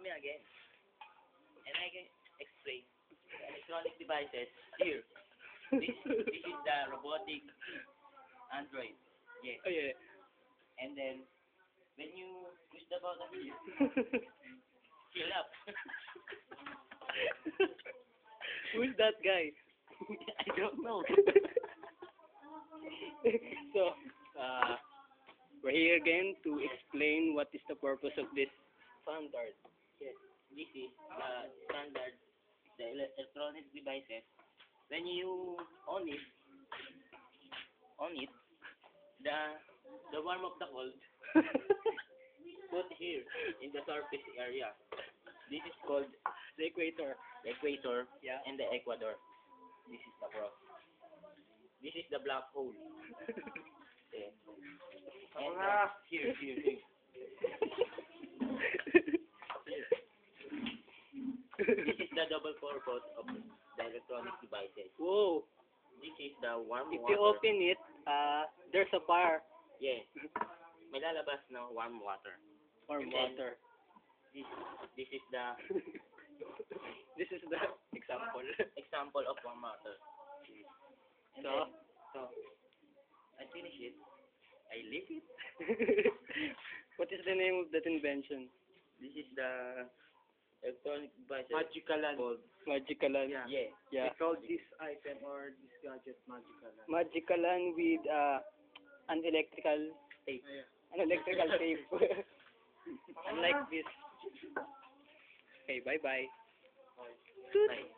me again. And I can explain the electronic devices here. This is the robotic Android. Yes. Oh, yeah. And then when you push the button here, fill up. Who's that guy? I don't know. So, we're here again to explain what is the purpose of this standard. Yes. This is the standard, the electronic devices. When you on it, the warm of the cold put here in the surface area. This is called The equator. the equator Yeah. and the ecuador. This is the cross. This is the black hole. Yeah. And here. This is the double purpose of the electronic devices. Whoa. This is the warm If water. you open it, there's a fire. Yes. May lalabas na warm water. Warm And then- water. This is the This is the example. example of warm water. And So, then, I finish it. I leave it. what is the name of that invention? This is the electronic device. Magicalan. Called, Magicalan. Yeah. yeah. Yeah. We call this item or this gadget Magicalan. Magicalan with an electrical Tape. an electrical tape. Unlike this. Okay, bye-bye. Bye.